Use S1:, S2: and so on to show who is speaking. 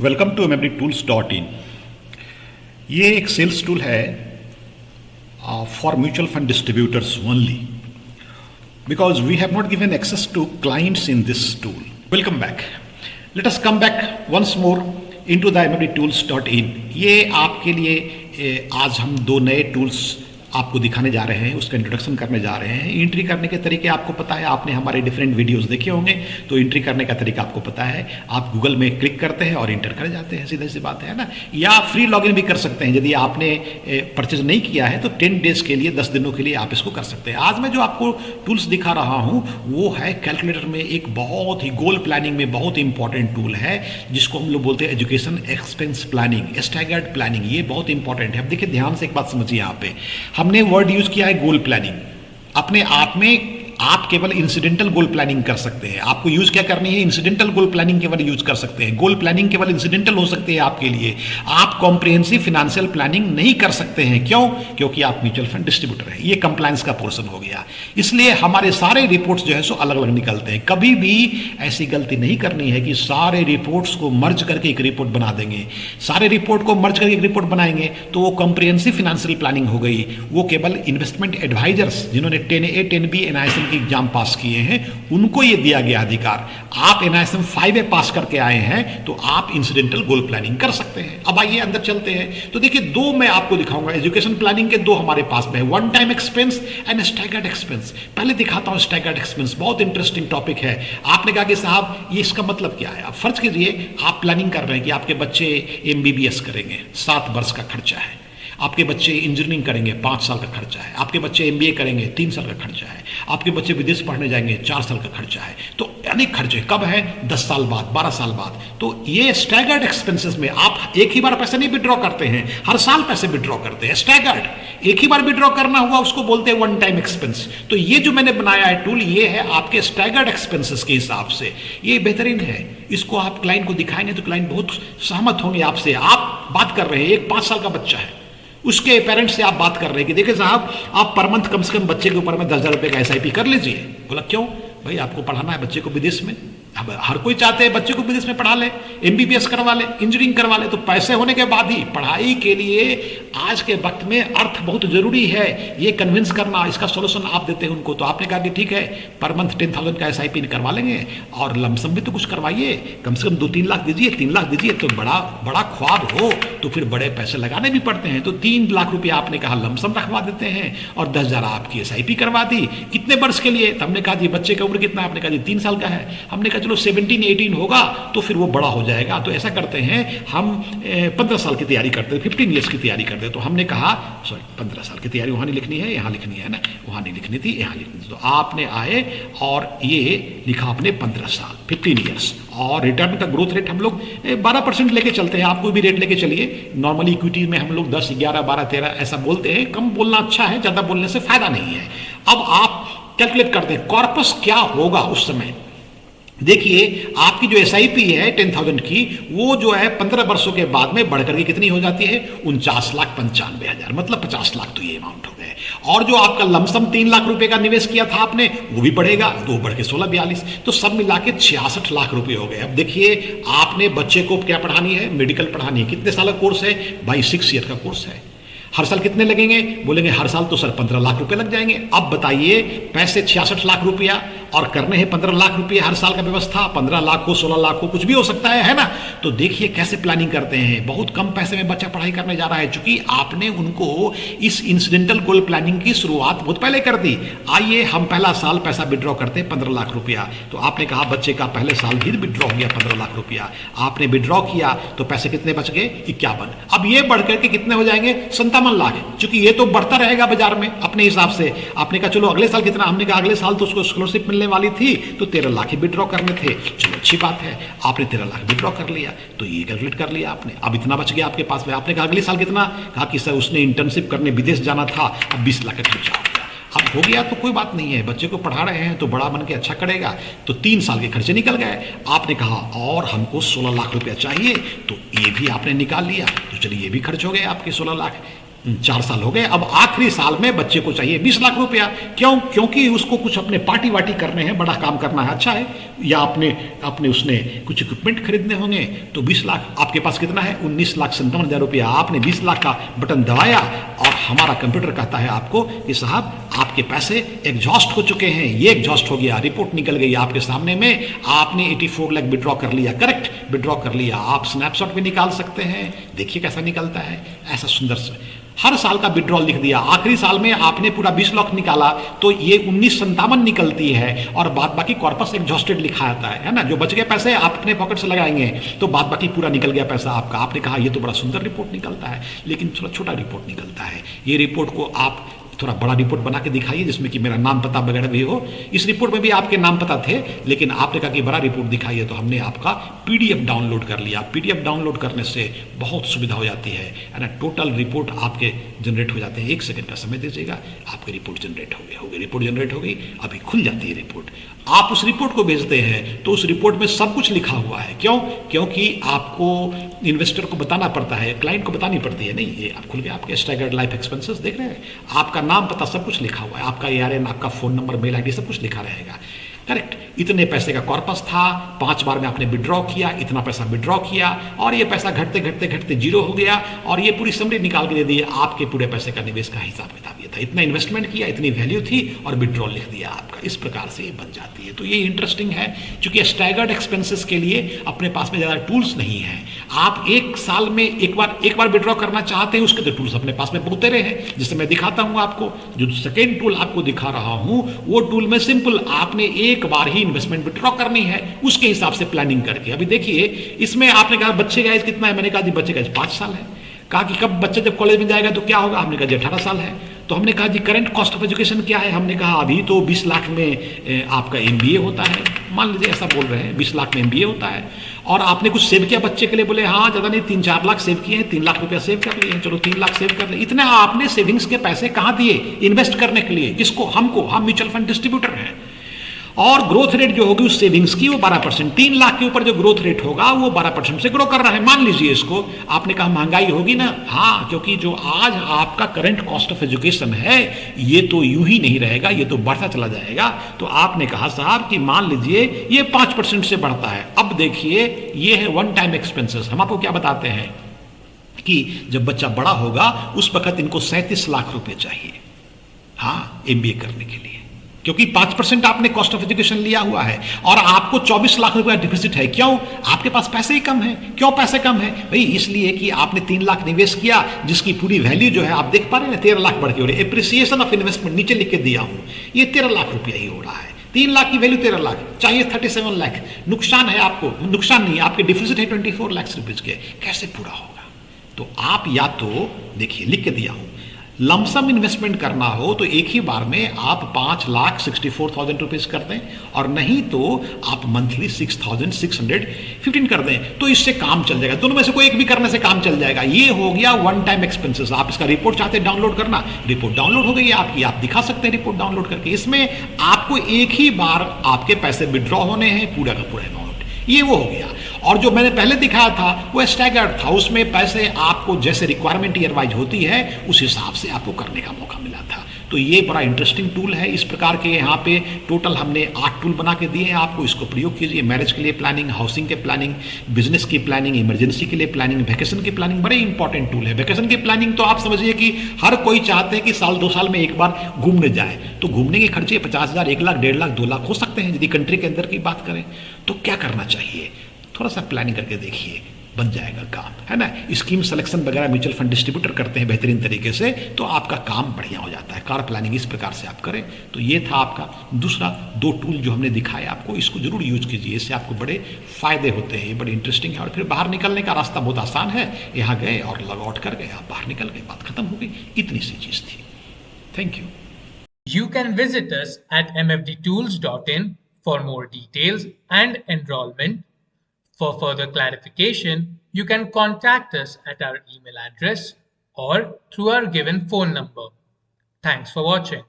S1: Welcome to MMDtools.in। ये एक sales tool है for mutual fund distributors only because we have not given access to clients in this tool. Welcome back. Let us come back once more into the MMDtools.in। ये आपके लिए आज हम दो नए टूल्स आपको दिखाने जा रहे हैं, उसका इंट्रोडक्शन करने जा रहे हैं। एंट्री करने के तरीके आपको पता है, आपने हमारे डिफरेंट वीडियोस देखे होंगे, तो एंट्री करने का तरीका आपको पता है। आप गूगल में क्लिक करते हैं और इंटर कर जाते हैं, सीधा सी बात है ना। या फ्री लॉगिन भी कर सकते हैं, यदि आपने परचेज नहीं किया है तो 10 डेज के लिए, 10 दिनों के लिए आप इसको कर सकते हैं। आज मैं जो आपको टूल्स दिखा रहा हूँ वो है कैलकुलेटर में एक बहुत ही गोल प्लानिंग में बहुत इंपॉर्टेंट टूल है, जिसको हम लोग बोलते हैं education expense planning, staggered planning. ये बहुत इंपॉर्टेंट है। अब देखिए ध्यान से एक बात समझिए, यहाँ पे हमने वर्ड यूज किया है गोल प्लानिंग। अपने आप में आप केवल इंसिडेंटल गोल प्लानिंग कर सकते हैं। आपको यूज क्या करनी है? इंसिडेंटल गोल प्लानिंग केवल यूज कर सकते हैं। गोल प्लानिंग केवल इंसिडेंटल हो सकती है आपके लिए। आप कॉम्प्रिहेंसिव फाइनेंशियल प्लानिंग नहीं कर सकते हैं। क्यों? क्योंकि आप म्यूचुअल फंड डिस्ट्रीब्यूटर हैं। ये कंप्लायंस का पोर्शन हो गया, इसलिए हमारे सारे रिपोर्ट्स जो है सो अलग अलग निकलते हैं। कभी भी ऐसी गलती नहीं करनी है कि सारे रिपोर्ट्स को मर्ज करके एक रिपोर्ट बना देंगे। सारे रिपोर्ट को मर्ज करके एक रिपोर्ट बनाएंगे तो वो कॉम्प्रिहेंसिव फाइनेंशियल प्लानिंग हो गई। वो केवल इन्वेस्टमेंट एडवाइजर्स जिन्होंने 10A 10B NISM की एग्जाम पास किए हैं उनको ये दिया गया अधिकार। आप NISM 5A पास करके आए हैं तो आप इंसिडेंटल गोल प्लानिंग कर सकते हैं। अब आइए अंदर चलते हैं। तो देखिए दो मैं आपको दिखाऊंगा एजुकेशन प्लानिंग के, दो हमारे पास में है, one time expense and staggered expense. पहले दिखाता हूं स्टैगर्ड एक्सपेंस, बहुत इंटरेस्टिंग टॉपिक है। आपने कहा कि साहब ये इसका मतलब क्या है? अब फर्ज कीजिए आप प्लानिंग कर रहे हैं कि आपके बच्चे MBBS करेंगे, 7 वर्ष का खर्चा है। आपके बच्चे इंजीनियरिंग करेंगे, 5 साल का खर्चा है। आपके बच्चे MBA करेंगे, 3 साल का खर्चा है। आपके बच्चे विदेश पढ़ने जाएंगे, 4 साल का खर्चा है। तो अनेक खर्चे कब है? 10 साल बाद, 12 साल बाद। तो ये स्टैगर्ड एक्सपेंसेस में आप एक ही बार पैसे नहीं विड्रॉ करते हैं, हर साल पैसे विड्रॉ करते हैं। स्टैगर्ड एक ही बार विड्रॉ करना हुआ उसको बोलते हैं वन टाइम एक्सपेंस। तो ये जो मैंने बनाया है टूल, ये है आपके स्टैगर्ड एक्सपेंसेस के हिसाब से। ये बेहतरीन है। इसको आप क्लाइंट को दिखाएंगे तो क्लाइंट बहुत सहमत होंगे आपसे। आप बात कर रहे हैं, एक 5 साल का बच्चा है, उसके पेरेंट्स से आप बात कर रहे हैं कि देखिए साहब आप पर मंथ कम से कम बच्चे के ऊपर में 10,000 रुपये का SIP कर लीजिए। बोला क्यों? भाई आपको पढ़ाना है बच्चे को विदेश में। अब हर कोई चाहते हैं बच्चे को विदेश में पढ़ा ले, MBBS करवा ले, इंजीनियरिंग करवा ले। तो पैसे होने के बाद ही पढ़ाई के लिए आज के वक्त में अर्थ बहुत जरूरी है। ये कन्विंस करना, इसका सोल्यूशन आप देते हैं उनको। तो आपने कहा कि ठीक है पर मंथ 10,000 का SIP करवा लेंगे और लमसम भी तो कुछ करवाइए, कम से कम 2-3 लाख दीजिए, 3 लाख दीजिए। तो बड़ा ख्वाब हो तो फिर बड़े पैसे लगाने भी पड़ते हैं। तो 3 लाख रुपया आपने कहा लमसम रखवा देते हैं और 10,000 आपकी SIP करवा दी। कितने वर्ष के लिए? तो हमने कहा जी बच्चे की उम्र कितना? आपने कहा जी 3 साल का है। हमने कहा चलो 17-18 होगा तो फिर वो बड़ा हो जाएगा। तो ऐसा करते हैं हम 15 साल की तैयारी करते हैं, 15 ईयर्स की तैयारी करते हैं। तो हमने कहा सॉरी 15 साल की तैयारी वहाँ नहीं लिखनी है, यहाँ लिखनी है ना, वहाँ नहीं लिखनी थी, यहाँ लिखनी थी। तो आपने आए और ये लिखा आपने 15 साल 15 ईयर्स। और रिटर्न का ग्रोथ रेट हम लोग 12% लेके चलते हैं। आपको भी रेट लेके चलिए। नॉर्मली इक्विटी में हम लोग 10, 11, 12, 13 ऐसा बोलते हैं। कम बोलना अच्छा है, ज़्यादा बोलने से फायदा नहीं है। अब आप कैलकुलेट करते हैं कॉर्पस क्या होगा उस समय। देखिए आपकी जो SIP है 10,000 की, वो जो है 15 वर्षों के बाद में बढ़कर के कितनी हो जाती है? 49,95,000, मतलब 50 लाख। तो ये अमाउंट हो गए। और जो आपका लमसम 3 लाख रुपए का निवेश किया था आपने, वो भी बढ़ेगा, तो बढ़ के 16-42, तो सब मिला के 66 लाख रुपए हो गए। अब देखिए आपने बच्चे को क्या पढ़ानी है? मेडिकल पढ़ानी है। कितने साल का कोर्स है भाई? 6 ईयर का कोर्स है। हर साल कितने लगेंगे? बोलेंगे हर साल तो सर 15 लाख रुपए लग जाएंगे। अब बताइए पैसे 66 लाख रुपया और करने हैं 15 लाख रुपए हर साल का व्यवस्था। 15 लाख को 16 लाख को कुछ भी हो सकता है ना। तो देखिए कैसे प्लानिंग करते हैं। बहुत कम पैसे में बच्चा पढ़ाई करने जा रहा है, चूंकि आपने उनको इस इंसिडेंटल गोल प्लानिंग की शुरुआत बहुत पहले कर दी। आइए हम पहला साल पैसा विड्रॉ करते हैं 15 लाख रुपया। तो आपने कहा बच्चे का पहले साल भी विड्रॉ हो गया 15 लाख रुपया। आपने विड्रॉ किया तो पैसे कितने बच गए? 51। अब ये बढ़ करके कितने हो जाएंगे? 57 लाख। चूंकि ये तो बढ़ता रहेगा बाजार में अपने हिसाब से। आपने कहा चलो अगले साल कितना? हमने कहा अगले साल तो उसको स्कॉलरशिप मिलने वाली थी तो 13 लाख ही विड्रॉ करने थे। चलो अच्छी बात है, आपने 13 लाख विड्रॉ कर लिया। तो ये कैलकुलेट कर लिया आपने। अब इतना बच गया आपके पास में। आपने कहा अगले साल कितना? कहा कि सर उसने इंटर्नशिप करने विदेश जाना था, अब 20 लाख का खर्चा हो गया। अब हो गया तो कोई बात नहीं है, बच्चे को पढ़ा रहे हैं तो बड़ा बन के अच्छा करेगा। तो 3 साल के खर्चे निकल गए। आपने कहा और हमको 16 लाख रुपया चाहिए, तो ये भी आपने निकाल लिया। तो चलिए ये भी खर्च हो गए आपके 16 लाख। 4 साल हो गए, अब आखिरी साल में बच्चे को चाहिए 20 लाख रुपया। क्यों? क्योंकि उसको कुछ अपने पार्टी वार्टी करने हैं, बड़ा काम करना है, अच्छा है, या अपने अपने उसने कुछ इक्विपमेंट खरीदने होंगे, तो 20 लाख। आपके पास कितना है? 19,57,000 रुपया। आपने 20 लाख का बटन दबाया और हमारा कंप्यूटर कहता है आपको कि साहब आपके पैसे एग्जॉस्ट हो चुके हैं। ये एग्जॉस्ट हो गया, रिपोर्ट निकल गई आपके सामने में, आपने 84 लाख विड्रॉ कर लिया, करेक्ट विड्रॉ कर लिया। आप स्नैपशॉट भी निकाल सकते हैं, देखिए कैसा निकलता है, ऐसा सुंदर से हर साल का विड्रॉल लिख दिया। आखिरी साल में आपने पूरा 20 लाख निकाला तो ये 1957 निकलती है, और बाद बाकी कॉर्पस एग्जॉस्टेड लिखा आता है ना। जो बच गए पैसे आप अपने पॉकेट से लगाएंगे तो बाद बाकी पूरा निकल गया पैसा आपका। आपने कहा ये तो बड़ा सुंदर रिपोर्ट निकलता है, लेकिन थोड़ा छोटा रिपोर्ट निकलता है। ये रिपोर्ट को आप थोड़ा बड़ा रिपोर्ट बना के दिखाइए जिसमें कि मेरा नाम पता वगैरह भी हो। इस रिपोर्ट में भी आपके नाम पता थे, लेकिन आपने कहा कि बड़ा रिपोर्ट दिखाइए, तो हमने आपका पीडीएफ डाउनलोड कर लिया। पीडीएफ डाउनलोड करने से बहुत सुविधा हो जाती है ना। टोटल रिपोर्ट आपके जनरेट हो जाते हैं, 1 सेकंड का समय दीजिएगा, आपकी रिपोर्ट जनरेट हो गई, रिपोर्ट जनरेट हो गई, अभी खुल जाती है रिपोर्ट। आप उस रिपोर्ट को भेजते हैं तो उस रिपोर्ट में सब कुछ लिखा हुआ है। क्यों? क्योंकि आपको इन्वेस्टर को बताना पड़ता है, क्लाइंट को बतानी पड़ती है। नहीं, ये आप खुल गया, आपके स्टैगर्ड लाइफ एक्सपेंसेस देख रहे हैं, आपका नाम पता सब कुछ लिखा हुआ है, आपका ARN, आपका फोन नंबर, मेल आईडी सब कुछ लिखा रहेगा, करेक्ट। इतने पैसे का कॉर्पस था, 5 बार में आपने विड्रॉ किया, इतना पैसा विड्रॉ किया, और ये पैसा घटते घटते घटते जीरो हो गया, और ये पूरी समरी निकाल के दे दी आपके पूरे पैसे का निवेश का हिसाब किताब ये था। इतना इन्वेस्टमेंट किया, इतनी वैल्यू थी, और विड्रॉ लिख दिया आपका। इस प्रकार से ये बन जाती है। तो ये इंटरेस्टिंग है, क्योंकि स्टैगर्ड एक्सपेंसेस के लिए अपने पास में ज़्यादा टूल्स नहीं है। आप एक साल में एक बार विड्रॉ करना चाहते हैं, उसके तो टूल्स अपने पास में बहुत तेरे हैं, जिससे मैं दिखाता हूँ आपको। जो सेकेंड टूल आपको दिखा रहा हूँ वो टूल में सिंपल, आपने एक बार ही इन्वेस्टमेंट विड्रॉ करनी है, उसके हिसाब से प्लानिंग करके। अभी देखिए इसमें आपने कहा बच्चे का एज कितना है, मैंने कहा जी बच्चे का एज 5 साल है। कहा कि कब बच्चे जब कॉलेज में जाएगा तो क्या होगा, हमने कहा जी 18 साल है। तो हमने कहा जी करंट कॉस्ट ऑफ एजुकेशन क्या है, हमने कहा अभी तो 20 लाख में आपका MBA होता है, मान लीजिए ऐसा बोल रहे हैं, 20 लाख में MBA होता है। और आपने कुछ सेव किया बच्चे के लिए, बोले हाँ ज़्यादा नहीं, 3-4 लाख सेव किए हैं, 3 लाख रुपया सेव कर लिए हैं, चलो 3 लाख सेव कर लिए। इतने आपने सेविंग्स के पैसे कहाँ दिए इन्वेस्ट करने के लिए, किसको? हमको, हम म्यूचुअल फंड डिस्ट्रीब्यूटर हैं। और ग्रोथ रेट जो होगी उस सेविंग्स की वो 12%, 3 लाख के ऊपर जो ग्रोथ रेट होगा वो 12% से ग्रो कर रहा है, मान लीजिए इसको। आपने कहा महंगाई होगी ना, हाँ, क्योंकि जो आज आपका करंट कॉस्ट ऑफ एजुकेशन है ये तो यूं ही नहीं रहेगा, ये तो बढ़ता चला जाएगा। तो आपने कहा साहब कि मान लीजिए ये 5% से बढ़ता है। अब देखिए ये है वन टाइम एक्सपेंसेस। हम आपको क्या बताते हैं कि जब बच्चा बड़ा होगा उस वक्त इनको 37 लाख रुपए चाहिए, हाँ, MBA करने के लिए, क्योंकि 5% आपने कॉस्ट ऑफ एजुकेशन लिया हुआ है और आपको 24 लाख रुपया डिफिसिट है। क्यों? आपके पास पैसे ही कम है। क्यों पैसे कम है भाई? इसलिए कि आपने 3 लाख निवेश किया, जिसकी पूरी वैल्यू जो है आप देख पा रहे हैं 13 लाख बढ़ के हो रही है। एप्रिसिएशन ऑफ इन्वेस्टमेंट नीचे लिख के दिया हूं, ये 13 लाख रुपया ही हो रहा है। 3 लाख की वैल्यू 13 लाख, चाहिए 37 लाख। नुकसान है आपको, नुकसान नहीं, आपके डिफिसिट है 24 लाख रुपीज के। कैसे पूरा होगा? तो आप या तो देखिए लिख के दिया हूं, लमसम इन्वेस्टमेंट करना हो तो एक ही बार में आप 5,64,000 रुपीज कर दें, और नहीं तो आप मंथली 6,615 कर दें, तो इससे काम चल जाएगा। दोनों में से कोई एक भी करने से काम चल जाएगा। ये हो गया वन टाइम एक्सपेंसेस। आप इसका रिपोर्ट चाहते हैं डाउनलोड करना, रिपोर्ट डाउनलोड हो गई है आपकी, आप दिखा सकते हैं रिपोर्ट डाउनलोड करके। इसमें आपको एक ही बार आपके पैसे विड्रॉ होने हैं, पूरा का पूरा अमाउंट, ये वो हो गया। और जो मैंने पहले दिखाया था वो स्टैगर्ड था, उसमें पैसे आपको जैसे रिक्वायरमेंट ईयर वाइज होती है उस हिसाब से आपको करने का मौका मिला था। तो ये बड़ा इंटरेस्टिंग टूल है। इस प्रकार के यहाँ पे टोटल हमने 8 टूल बना के दिए हैं आपको, इसको प्रयोग कीजिए। मैरिज के लिए प्लानिंग, हाउसिंग के प्लानिंग, बिजनेस की प्लानिंग, इमरजेंसी के लिए प्लानिंग, वैकेशन की प्लानिंग, बड़े इंपॉर्टेंट टूल है। वैकेशन की प्लानिंग तो आप समझिए कि हर कोई चाहते हैं कि साल 2 साल में एक बार घूमने जाए, तो घूमने के खर्चे 50,000, 1 लाख, 1.5 लाख, 2 लाख हो सकते हैं यदि कंट्री के अंदर की बात करें। तो क्या करना चाहिए? थोड़ा सा प्लानिंग करके देखिए, बन जाएगा काम, है ना। स्कीम सिलेक्शन वगैरह म्यूचुअल फंड डिस्ट्रीब्यूटर करते हैं बेहतरीन तरीके से, तो आपका काम बढ़िया हो जाता है। कार प्लानिंग इस प्रकार से आप करें। तो ये था आपका दूसरा 2 टूल जो हमने दिखाया आपको, इसको जरूर यूज कीजिए, इससे आपको बड़े फायदे होते हैं, ये बड़े इंटरेस्टिंग है। और फिर बाहर निकलने का रास्ता बहुत आसान है, यहाँ गए और लॉग आउट कर गए, आप बाहर निकल गए, बात खत्म हो गई। इतनी सी चीज थी। Thank you.
S2: You can visit us at mfdtools.in for more details and enrollment. For further clarification, you can contact us at our email address or through our given phone number. Thanks for watching.